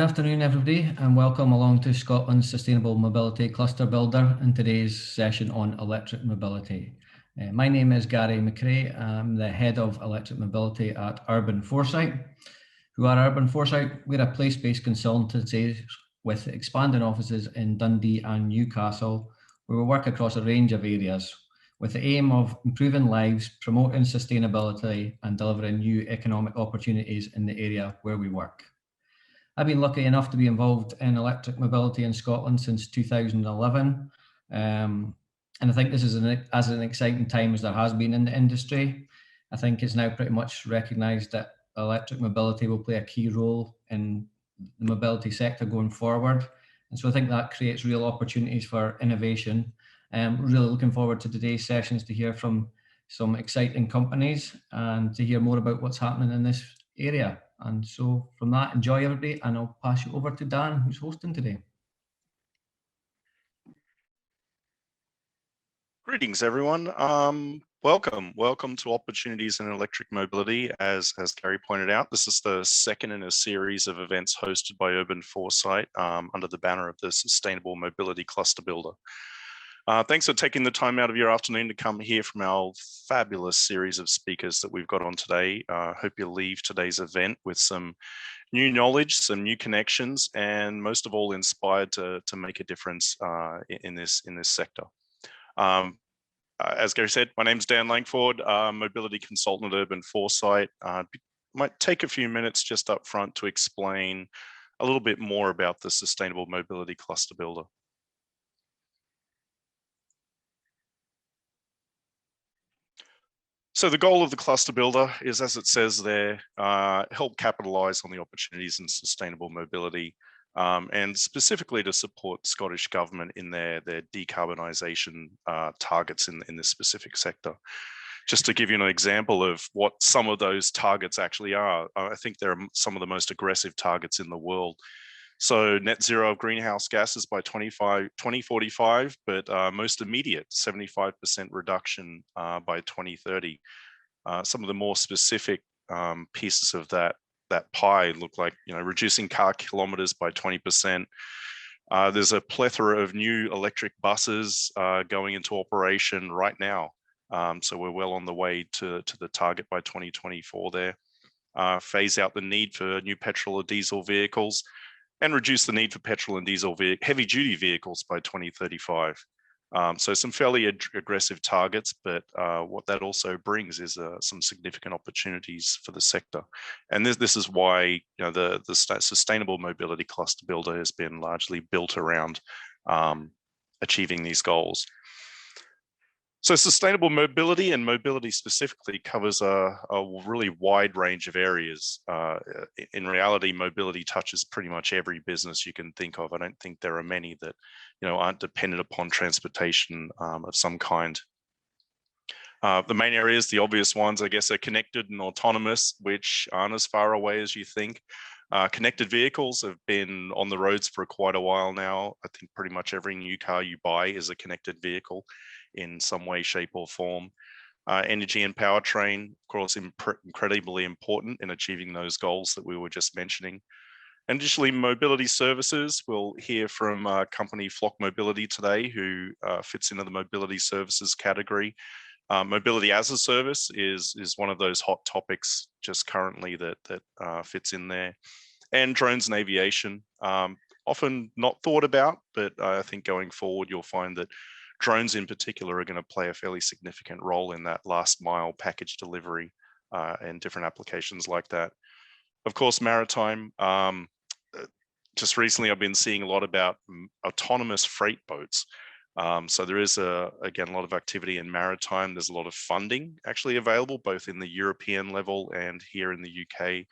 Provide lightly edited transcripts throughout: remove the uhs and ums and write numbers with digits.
afternoon, everybody, and welcome along to Scotland's Sustainable Mobility Cluster Builder in today's session on electric mobility. My name is Gary McRae. I'm the Head of Electric Mobility at Urban Foresight. Who are Urban Foresight? We're a place-based consultancy with expanding offices in Dundee and Newcastle, where we work across a range of areas with the aim of improving lives, promoting sustainability, and delivering new economic opportunities in the area where we work. I've been lucky enough to be involved in electric mobility in Scotland since 2011. And I think this is as an exciting time as there has been in the industry. I think it's now pretty much recognised that electric mobility will play a key role in the mobility sector going forward. And so I think that creates real opportunities for innovation. Really looking forward to today's sessions to hear from some exciting companies and to hear more about what's happening in this area. And so from that, enjoy everybody, and I'll pass you over to Dan, who's hosting today. Greetings, everyone. Welcome to Opportunities in Electric Mobility. As Gary pointed out, this is the second in a series of events hosted by Urban Foresight under the banner of the Sustainable Mobility Cluster Builder. Thanks for taking the time out of your afternoon to come hear from our fabulous series of speakers that we've got on today. Hope you'll leave today's event with some new knowledge, some new connections, and most of all, inspired to make a difference in this sector. As Gary said, my name's Dan Langford, mobility consultant at Urban Foresight. Might take a few minutes just up front to explain a little bit more about the Sustainable Mobility Cluster Builder. So the goal of the Cluster Builder is, as it says there, help capitalize on the opportunities in sustainable mobility, and specifically to support Scottish Government in their decarbonisation targets in this specific sector. Just to give you an example of what some of those targets actually are, I think they're some of the most aggressive targets in the world. So net zero of greenhouse gases by 2045, but most immediate 75% reduction by 2030. Some of the more specific pieces of that pie look like, reducing car kilometers by 20%. There's a plethora of new electric buses going into operation right now. So we're well on the way to the target by 2024 there. Phase out the need for new petrol or diesel vehicles, and reduce the need for petrol and diesel heavy-duty vehicles by 2035. So some fairly aggressive targets, but what that also brings is some significant opportunities for the sector. And this is why the Sustainable Mobility Cluster Builder has been largely built around achieving these goals. So sustainable mobility, and mobility specifically, covers a really wide range of areas. In reality, mobility touches pretty much every business you can think of. I don't think there are many that aren't dependent upon transportation of some kind. The main areas, the obvious ones, I guess, are connected and autonomous, which aren't as far away as you think. Connected vehicles have been on the roads for quite a while now. I think pretty much every new car you buy is a connected vehicle in some way, shape, or form. Energy and powertrain, of course, incredibly important in achieving those goals that we were just mentioning. And additionally, mobility services. We'll hear from company Flock Mobility today, who fits into the mobility services category. Mobility as a service is one of those hot topics just currently that fits in there. And drones and aviation, often not thought about, but I think going forward, you'll find that drones in particular are going to play a fairly significant role in that last mile package delivery and different applications like that. Of course, maritime. Just recently, I've been seeing a lot about autonomous freight boats. So there is, again, a lot of activity in maritime. There's a lot of funding actually available, both in the European level and here in the UK,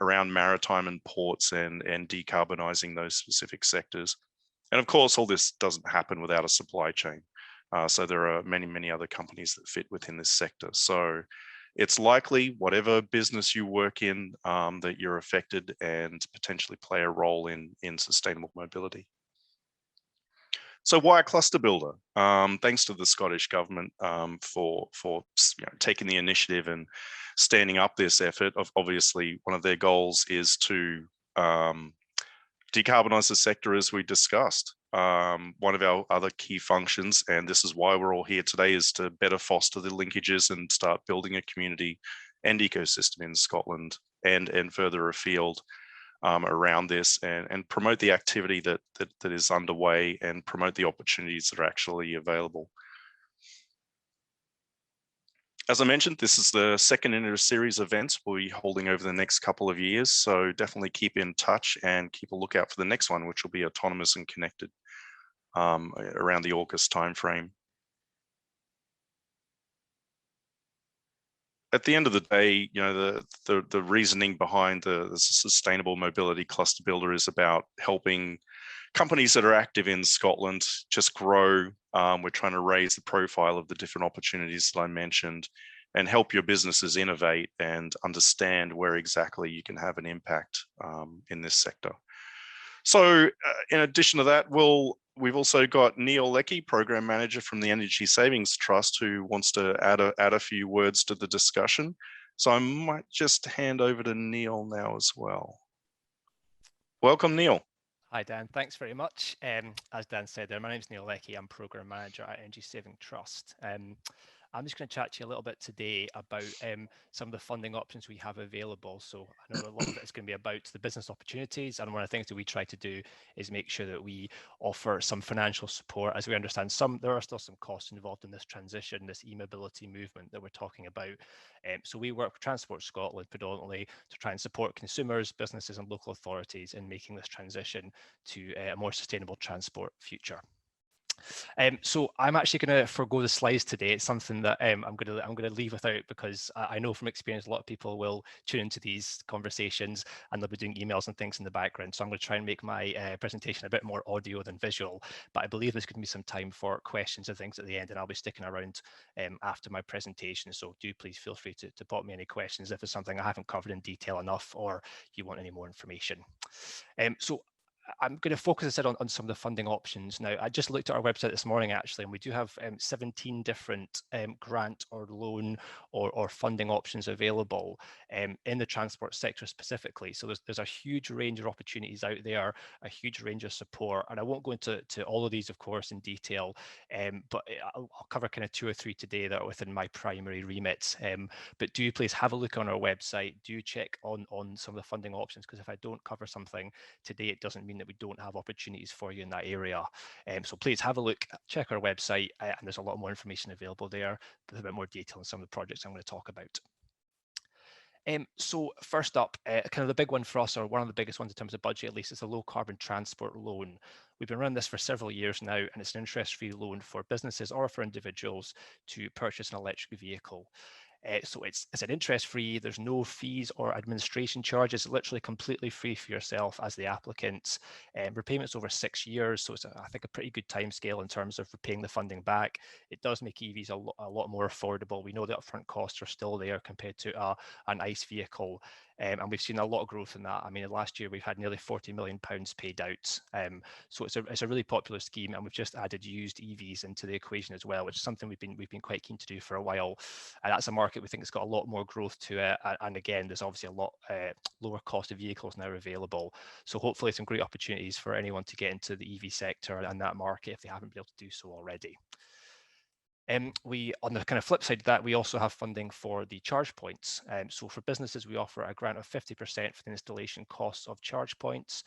around maritime and ports and decarbonising those specific sectors. And of course, all this doesn't happen without a supply chain. So there are many, many other companies that fit within this sector. So it's likely whatever business you work in that you're affected and potentially play a role in sustainable mobility. So why a cluster builder? Thanks to the Scottish Government for taking the initiative and standing up this effort. Obviously, one of their goals is to decarbonize the sector as we discussed. One of our other key functions, and this is why we're all here today, is to better foster the linkages and start building a community and ecosystem in Scotland and further afield around this, and promote the activity that is underway and promote the opportunities that are actually available. As I mentioned, this is the second in a series of events we'll be holding over the next couple of years. So definitely keep in touch and keep a lookout for the next one, which will be autonomous and connected around the August timeframe. At the end of the day, you know, the reasoning behind the Sustainable Mobility Cluster Builder is about helping companies that are active in Scotland just grow. We're trying to raise the profile of the different opportunities that I mentioned and help your businesses innovate and understand where exactly you can have an impact in this sector. So in addition to that, we've also got Neil Leckie, Program Manager from the Energy Savings Trust, who wants to add a few words to the discussion. So I might just hand over to Neil now as well. Welcome, Neil. Hi, Dan. Thanks very much. As Dan said there, my name is Neil Leckie. I'm Program Manager at Energy Saving Trust. I'm just going to chat to you a little bit today about some of the funding options we have available. So I know a lot of it is going to be about the business opportunities, and one of the things that we try to do is make sure that we offer some financial support, as we understand there are still some costs involved in this transition, this e-mobility movement that we're talking about. So we work with Transport Scotland predominantly to try and support consumers, businesses and local authorities in making this transition to a more sustainable transport future. So I'm actually going to forgo the slides today. It's something that I'm going to leave without, because I know from experience a lot of people will tune into these conversations and they'll be doing emails and things in the background. So I'm going to try and make my presentation a bit more audio than visual. But I believe there's going to be some time for questions and things at the end, and I'll be sticking around after my presentation. So do please feel free to pop me any questions if it's something I haven't covered in detail enough or you want any more information. So I'm going to focus on some of the funding options. Now, I just looked at our website this morning, actually, and we do have 17 different grant or loan or funding options available in the transport sector specifically. So there's a huge range of opportunities out there, a huge range of support. And I won't go into all of these, of course, in detail, but I'll cover kind of 2 or 3 today that are within my primary remit. But do please have a look on our website. Do check on some of the funding options, because if I don't cover something today, it doesn't mean that we don't have opportunities for you in that area. So please have a look, check our website, and there's a lot more information available there with a bit more detail on some of the projects I'm going to talk about. So first up, kind of the big one for us, or one of the biggest ones in terms of budget at least, is a low carbon transport loan. We've been running this for several years now, and it's an interest-free loan for businesses or for individuals to purchase an electric vehicle. So it's an interest-free, there's no fees or administration charges, literally completely free for yourself as the applicant. Repayments over 6 years, so it's I think a pretty good time scale in terms of repaying the funding back. It does make EVs a lot more affordable. We know the upfront costs are still there compared to an ICE vehicle. And we've seen a lot of growth in that. I mean, last year we've had nearly £40 million paid out. So it's a really popular scheme, and we've just added used EVs into the equation as well, which is something we've been quite keen to do for a while. And that's a market we think has got a lot more growth to it. And again, there's obviously a lot lower cost of vehicles now available. So hopefully some great opportunities for anyone to get into the EV sector and that market if they haven't been able to do so already. We, on the kind of flip side of that, we also have funding for the charge points. So for businesses, we offer a grant of 50% for the installation costs of charge points.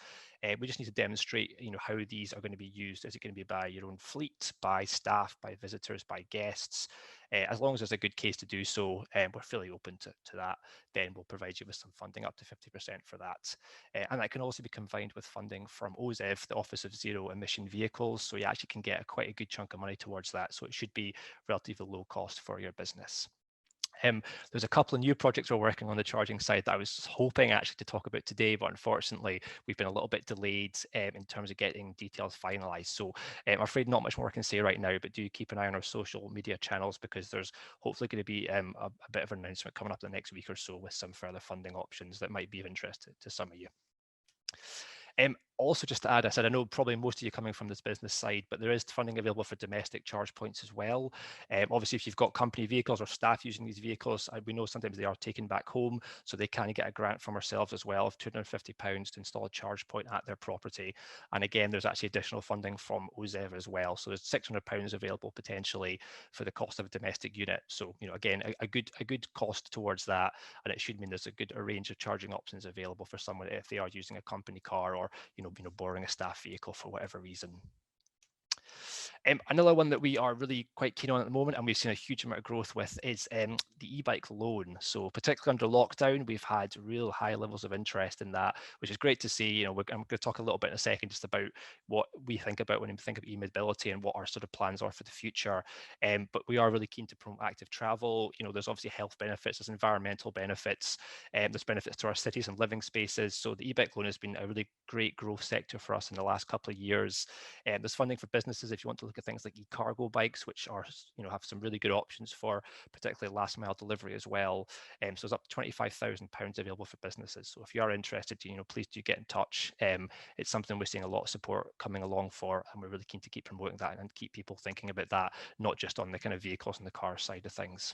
We just need to demonstrate, how these are going to be used. Is it going to be by your own fleet, by staff, by visitors, by guests? As long as there's a good case to do so, we're fairly open to that. Then we'll provide you with some funding up to 50% for that. And that can also be combined with funding from OZEV, the Office of Zero Emission Vehicles. So you actually can get quite a good chunk of money towards that. So it should be relatively low cost for your business. There's a couple of new projects we're working on the charging side that I was hoping actually to talk about today, but unfortunately we've been a little bit delayed in terms of getting details finalized. So I'm afraid not much more I can say right now, but do keep an eye on our social media channels, because there's hopefully going to be a bit of an announcement coming up the next week or so with some further funding options that might be of interest to some of you. Also, just to add, I said, I know probably most of you coming from this business side, but there is funding available for domestic charge points as well. Obviously, if you've got company vehicles or staff using these vehicles, we know sometimes they are taken back home, so they can get a grant from ourselves as well of £250 to install a charge point at their property. And again, there's actually additional funding from OZEV as well. So there's £600 available potentially for the cost of a domestic unit. So, again, a good cost towards that, and it should mean there's a range of charging options available for someone if they are using a company car or borrowing a staff vehicle for whatever reason. Another one that we are really quite keen on at the moment, and we've seen a huge amount of growth with, is the e-bike loan. So particularly under lockdown, we've had real high levels of interest in that, which is great to see. I'm going to talk a little bit in a second just about what we think about when we think of e-mobility and what our sort of plans are for the future. But we are really keen to promote active travel. There's obviously health benefits, there's environmental benefits, there's benefits to our cities and living spaces. So the e-bike loan has been a really great growth sector for us in the last couple of years. There's funding for businesses if you want to look at things like e-cargo bikes, which are, have some really good options for particularly last mile delivery as well. So there's up to £25,000 available for businesses. So if you are interested, please do get in touch. It's something we're seeing a lot of support coming along for, and we're really keen to keep promoting that and keep people thinking about that, not just on the kind of vehicles and the car side of things.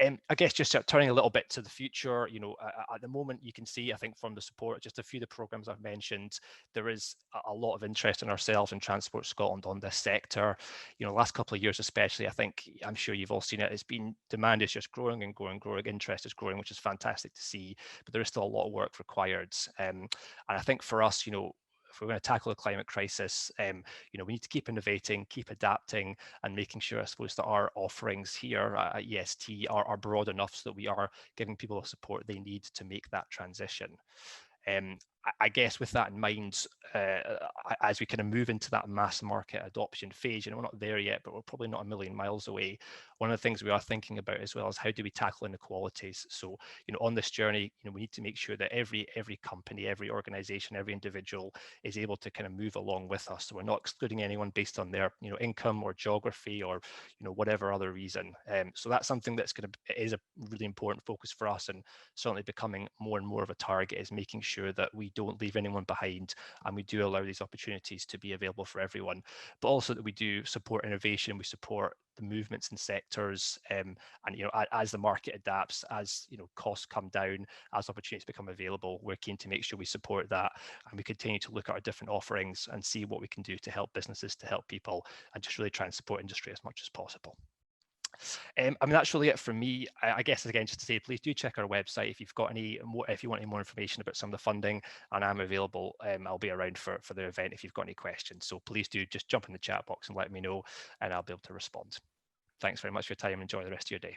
I guess just turning a little bit to the future, at the moment you can see, I think from the support, just a few of the programs I've mentioned, there is a lot of interest in ourselves in Transport Scotland on this sector. Last couple of years especially, I'm sure you've all seen it, demand is just growing and growing, interest is growing, which is fantastic to see, but there is still a lot of work required. And I think for us, if we're going to tackle the climate crisis, we need to keep innovating, keep adapting, and making sure, I suppose, that our offerings here at EST are broad enough so that we are giving people the support they need to make that transition. I guess with that in mind, as we kind of move into that mass market adoption phase, we're not there yet, but we're probably not a million miles away. One of the things we are thinking about as well is how do we tackle inequalities? So, on this journey, we need to make sure that every company, every organization, every individual is able to kind of move along with us. So we're not excluding anyone based on their, income or geography or, whatever other reason. So that's something is a really important focus for us, and certainly becoming more and more of a target is making sure that we don't leave anyone behind, and we do allow these opportunities to be available for everyone, but also that we do support innovation, we support the movements in sectors, and as the market adapts, as costs come down, as opportunities become available, we're keen to make sure we support that, and we continue to look at our different offerings and see what we can do to help businesses, to help people, and just really try and support industry as much as possible. That's really it from me. I guess, again, just to say, please do check our website if you've got if you want any more information about some of the funding, and I'm available. I'll be around for the event if you've got any questions. So please do just jump in the chat box and let me know, and I'll be able to respond. Thanks very much for your time, and enjoy the rest of your day.